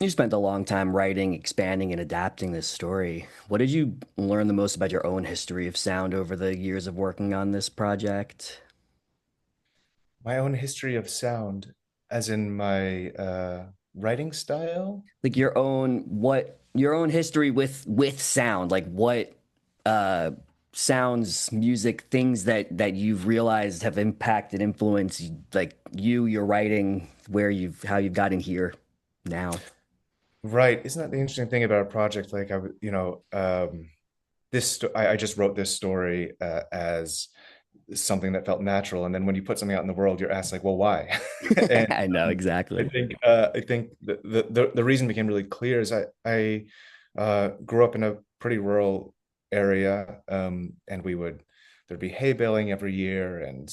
You spent a long time writing, expanding, and adapting this story. What did you learn the most about your own history of sound over the years of working on this project? My own history of sound, as in my writing style. Like your own history with sound, like what uh sounds, music, things that you've realized have impacted, influenced like you, your writing, where you've how you've gotten here now. Right. Isn't that the interesting thing about a project? Like I just wrote this story as something that felt natural, and then when you put something out in the world, you're asked like, well, why? And I know um, exactly. I think the reason became really clear is I grew up in a pretty rural area, and there'd be hay baling every year, and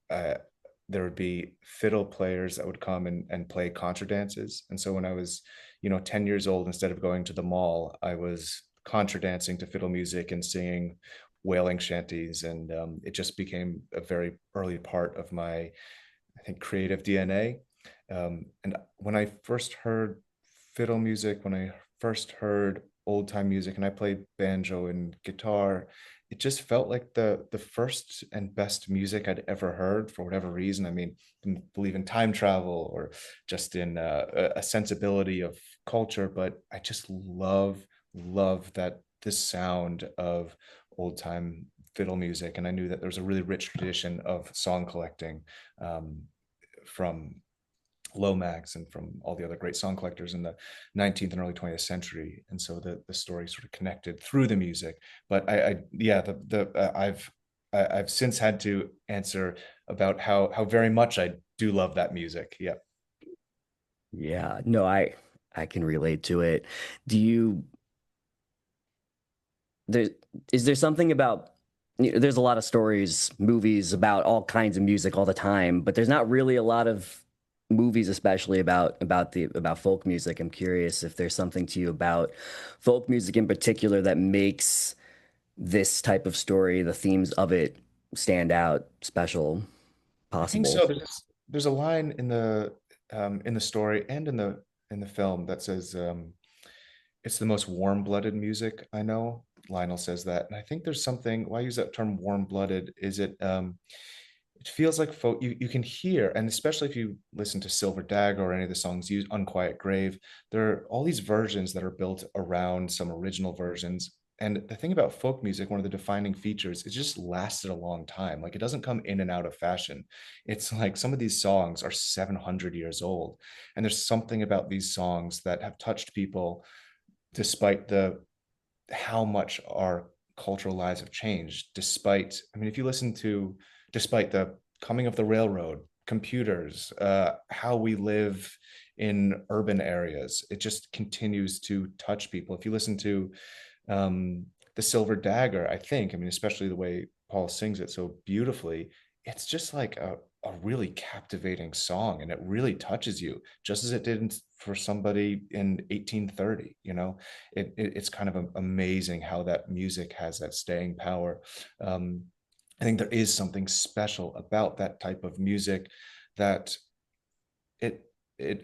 uh, there would be fiddle players that would come and play contra dances. And so when I was, 10 years old, instead of going to the mall, I was contra dancing to fiddle music and singing wailing shanties. And it just became a very early part of my, I think, creative DNA. And when I first heard fiddle music, when I first heard old time music, and I played banjo and guitar, it just felt like the first and best music I'd ever heard for whatever reason. I mean, I believe in time travel or just in a sensibility of culture, but I just love that this sound of old time fiddle music. And I knew that there was a really rich tradition of song collecting, um, from Lomax and from all the other great song collectors in the 19th and early 20th century. And so the story sort of connected through the music. But yeah, I've since had to answer about how very much I do love that music. Yeah. Yeah, no, I can relate to it. Do you there is there something about there's a lot of stories, movies about all kinds of music all the time, but there's not really a lot of movies especially about folk music. I'm curious if there's something to you about folk music in particular that makes this type of story, the themes of it stand out, special, I think possible. so. There's a line in the story and in the film that says, it's the most warm-blooded music I know. Lionel says that. And I think there's something, why I use that term warm-blooded, is it feels like folk you can hear, and especially if you listen to Silver Dagger or any of the songs use Unquiet Grave, there are all these versions that are built around some original versions. And the thing about folk music, one of the defining features, it just lasted a long time. Like it doesn't come in and out of fashion. It's like some of these songs are 700 years old. And there's something about these songs that have touched people despite the how much our cultural lives have changed. Despite, I mean, if you listen to, despite the coming of the railroad, computers, how we live in urban areas, it just continues to touch people. If you listen to the Silver Dagger, I think, I mean, especially the way Paul sings it so beautifully, it's just like a really captivating song, and it really touches you just as it did for somebody in 1830. It's kind of amazing how that music has that staying power. I think there is something special about that type of music, that it it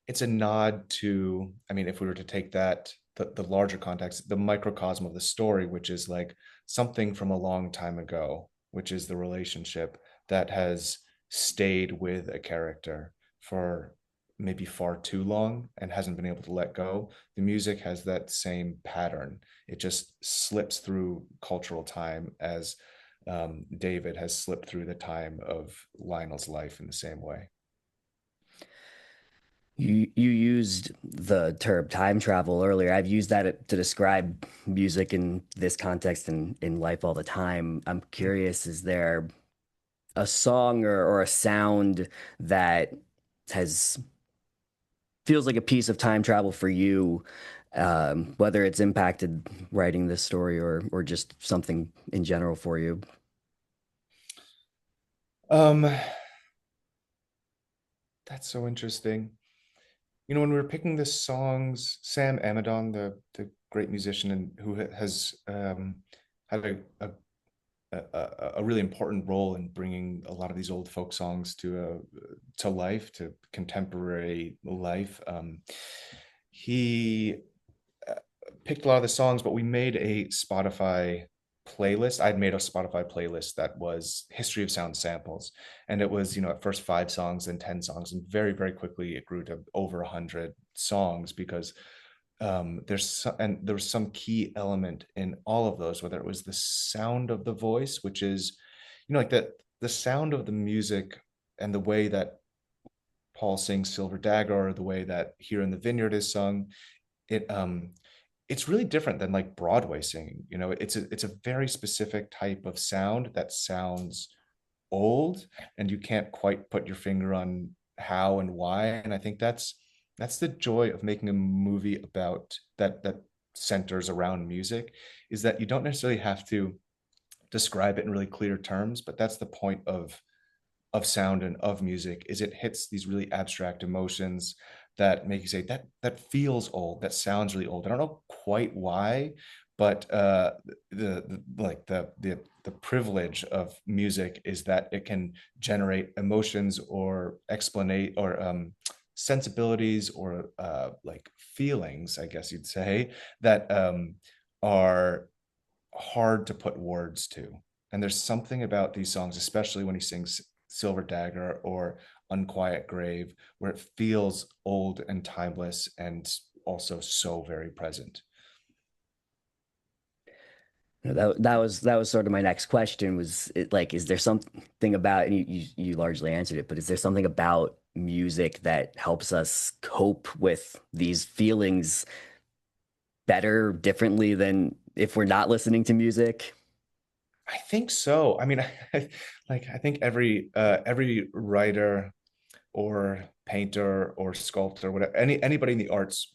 it's a nod to, I mean, if we were to take that, the larger context, the microcosm of the story, which is like something from a long time ago, which is the relationship that has stayed with a character for maybe far too long and hasn't been able to let go. The music has that same pattern. It just slips through cultural time, as David has slipped through the time of Lionel's life in the same way. You used the term time travel earlier. I've used that to describe music in this context and in life all the time. I'm curious, is there a song or a sound that has feels like a piece of time travel for you, whether it's impacted writing this story or just something in general for you? Um, that's so interesting. When we were picking the songs, Sam Amidon, the great musician and who has had a really important role in bringing a lot of these old folk songs to to life, to contemporary life. He picked a lot of the songs, but we made a Spotify playlist. I'd made a Spotify playlist that was history of sound samples, and it was, at first 5 songs, then 10 songs, and very, very quickly it grew to over 100 songs because and there was some key element in all of those, whether it was the sound of the voice, which is, like the sound of the music and the way that Paul sings Silver Dagger, or the way that Here in the Vineyard is sung. It um it's really different than like Broadway singing. It's a very specific type of sound that sounds old, and you can't quite put your finger on how and why. And I think that's the joy of making a movie about that centers around music, is that you don't necessarily have to describe it in really clear terms, but that's the point of sound and of music, is it hits these really abstract emotions that make you say that feels old, that sounds really old. I don't know quite why, but the privilege of music is that it can generate emotions or explanate or sensibilities or like feelings, I guess you'd say, that are hard to put words to. And there's something about these songs, especially when he sings Silver Dagger or Unquiet Grave, where it feels old and timeless and also so very present. That was sort of my next question. Was it like, is there something about, and you largely answered it, but is there something about music that helps us cope with these feelings better, differently than if we're not listening to music? I think so. I mean, I think every writer or painter or sculptor, whatever, anybody in the arts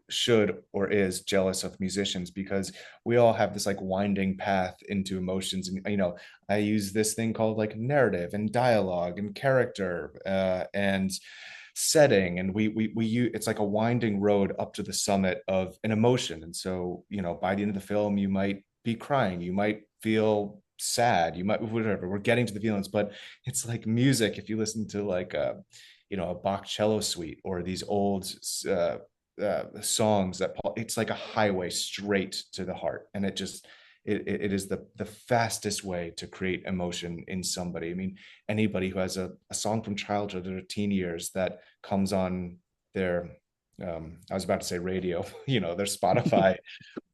should or is jealous of musicians, because we all have this like winding path into emotions. And I use this thing called like narrative and dialogue and character and setting, and it's like a winding road up to the summit of an emotion. And so, by the end of the film, you might be crying, you might feel sad, you might, whatever, we're getting to the feelings. But it's like music, if you listen to like a Bach cello suite, or these old songs that Paul, it's like a highway straight to the heart. And it is the fastest way to create emotion in somebody. I mean, anybody who has a song from childhood or teen years that comes on their I was about to say radio, their Spotify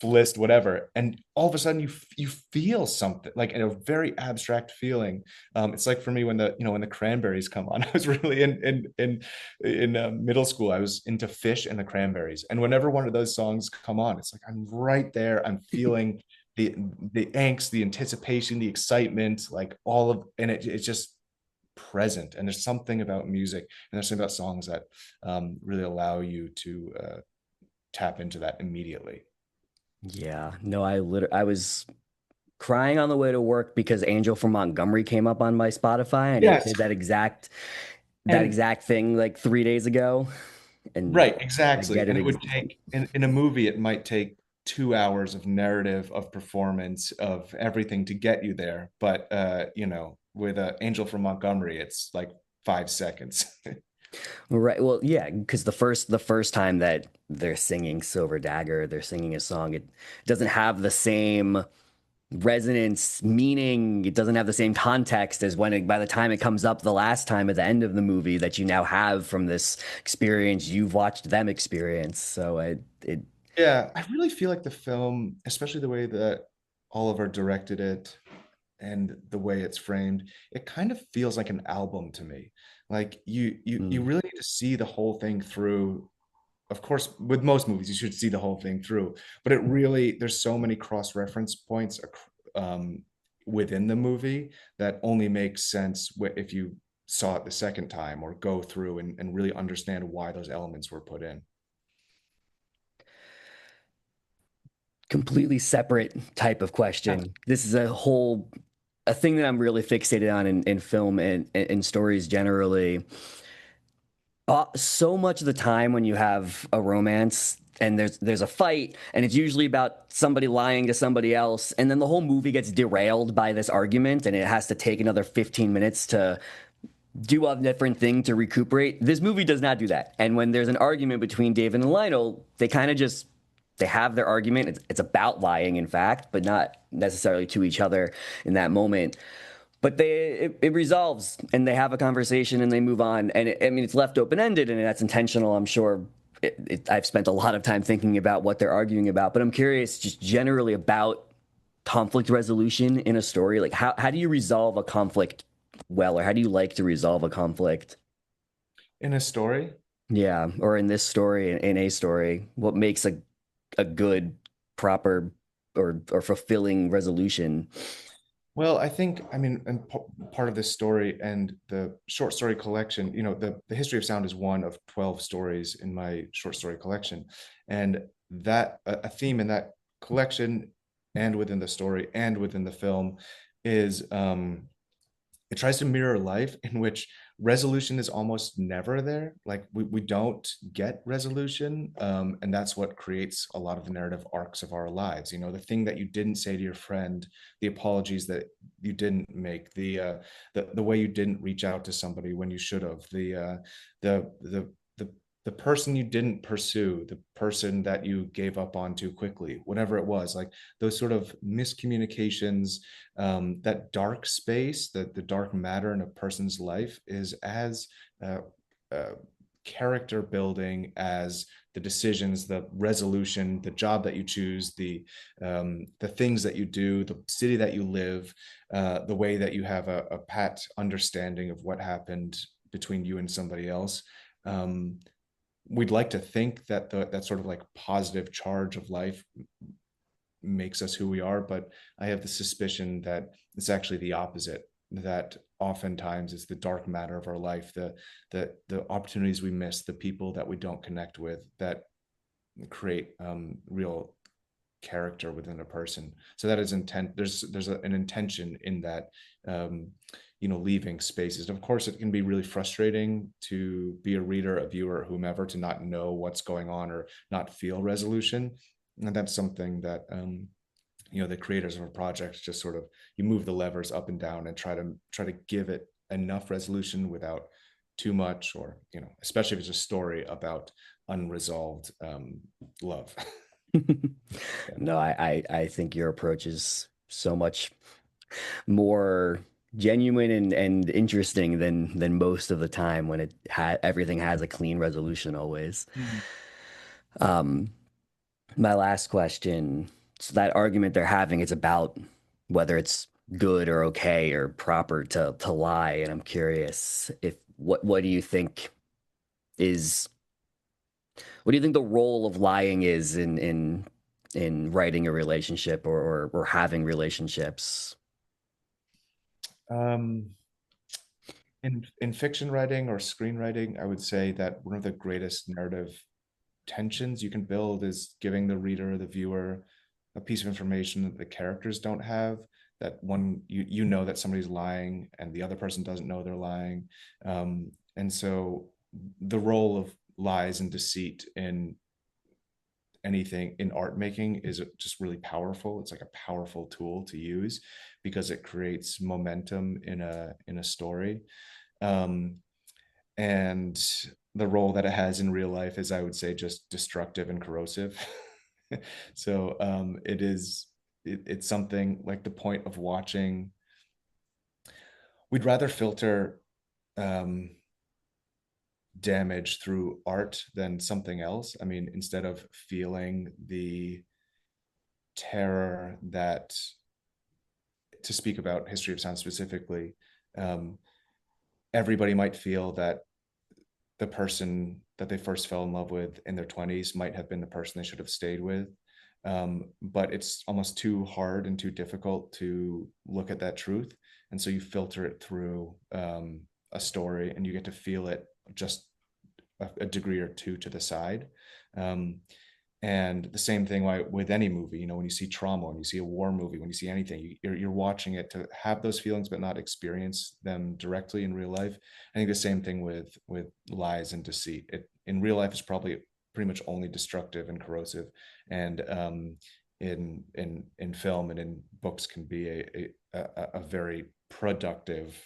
list, whatever, and all of a sudden you feel something like in a very abstract feeling. It's like for me when the Cranberries come on. I was really in middle school. I was into Fish and the Cranberries, and whenever one of those songs come on, it's like I'm right there. I'm feeling the angst, the anticipation, the excitement, like all of, and it's just present. And there's something about music, and there's something about songs that really allow you to tap into that immediately. Yeah, no, I was crying on the way to work because Angel from Montgomery came up on my Spotify, and it Yes. did that And exact thing like 3 days ago, and right, I exactly. get it. And it would take in a movie, it might take 2 hours of narrative, of performance, of everything to get you there. But with Angel from Montgomery, it's like 5 seconds. Right. Well, yeah, because the first time that they're singing Silver Dagger, they're singing a song, it doesn't have the same resonance, meaning, it doesn't have the same context as by the time it comes up the last time at the end of the movie that you now have from this experience you've watched them experience. So it Yeah, I really feel like the film, especially the way that Oliver directed it and the way it's framed, it kind of feels like an album to me. Like you mm, really need to see the whole thing through. Of course, with most movies, you should see the whole thing through. But it really, there's so many cross-reference points um, within the movie that only makes sense if you saw it the second time, or go through and really understand why those elements were put in. completely separate type of question. This is a thing that I'm really fixated on in film and stories generally. So much of the time when you have a romance and there's a fight, and it's usually about somebody lying to somebody else, and then the whole movie gets derailed by this argument, and it has to take another 15 minutes to do a different thing to recuperate. This movie does not do that. And when there's an argument between David and Lionel, they kind of just they have their argument. It's about lying, in fact, but not necessarily to each other in that moment. But it resolves, and they have a conversation, and they move on. And I mean, it's left open ended, and that's intentional. I'm sure. I've spent a lot of time thinking about what they're arguing about, but I'm curious, just generally about conflict resolution in a story. Like, how do you resolve a conflict well, or how do you like to resolve a conflict? In a story. Yeah, or in this story, in a story, what makes a good, proper, or fulfilling resolution? Well, I think, I mean, and part of this story and the short story collection, the History of Sound is one of 12 stories in my short story collection. And that a theme in that collection and within the story and within the film is it tries to mirror life in which resolution is almost never there. Like we don't get resolution. And that's what creates a lot of the narrative arcs of our lives. The thing that you didn't say to your friend, the apologies that you didn't make, the way you didn't reach out to somebody when you should have, the person you didn't pursue, the person that you gave up on too quickly, whatever it was, like those sort of miscommunications, that dark space, the dark matter in a person's life is as uh, uh, character building as the decisions, the resolution, the job that you choose, the things that you do, the city that you live, the way that you have a pat understanding of what happened between you and somebody else. We'd like to think that that sort of like positive charge of life makes us who we are, but I have the suspicion that it's actually the opposite. That oftentimes it's the dark matter of our life, the opportunities we miss, the people that we don't connect with, that create real character within a person. So that is intent. There's an intention in that. Leaving spaces. Of course, it can be really frustrating to be a reader, a viewer, whomever, to not know what's going on or not feel resolution. And that's something that the creators of a project just sort of, you move the levers up and down and try to give it enough resolution without too much, or especially if it's a story about unresolved love. Yeah. No, I think your approach is so much more genuine and interesting than most of the time when everything has a clean resolution always. Mm. Um, my last question. So that argument they're having is about whether it's good or okay or proper to lie, and I'm curious if what do you think is what do you think the role of lying is in writing a relationship or having relationships? um, in fiction writing or screenwriting, I would say that one of the greatest narrative tensions you can build is giving the reader, the viewer, a piece of information that the characters don't have. That one, you know that somebody's lying, and the other person doesn't know they're lying. And so, the role of lies and deceit in anything in art making is just really powerful. It's like a powerful tool to use because it creates momentum in a story. Um, and the role that it has in real life is, I would say, just destructive and corrosive. So it's something like the point of watching. We'd rather filter um, damage through art than something else. I mean, instead of feeling the terror that, to speak about History of Sound specifically, um, everybody might feel that the person that they first fell in love with in their 20s might have been the person they should have stayed with. But it's almost too hard and too difficult to look at that truth. And so you filter it through a story, and you get to feel it just a degree or two to the side. Um, and the same thing with any movie, when you see trauma, when you see a war movie, when you see anything, you're watching it to have those feelings, but not experience them directly in real life. I think the same thing with lies and deceit. In real life is probably pretty much only destructive and corrosive, and in film and in books can be a very productive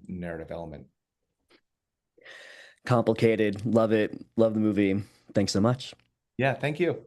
narrative element. complicated. Love it. Love the movie. Thanks so much. Yeah, thank you.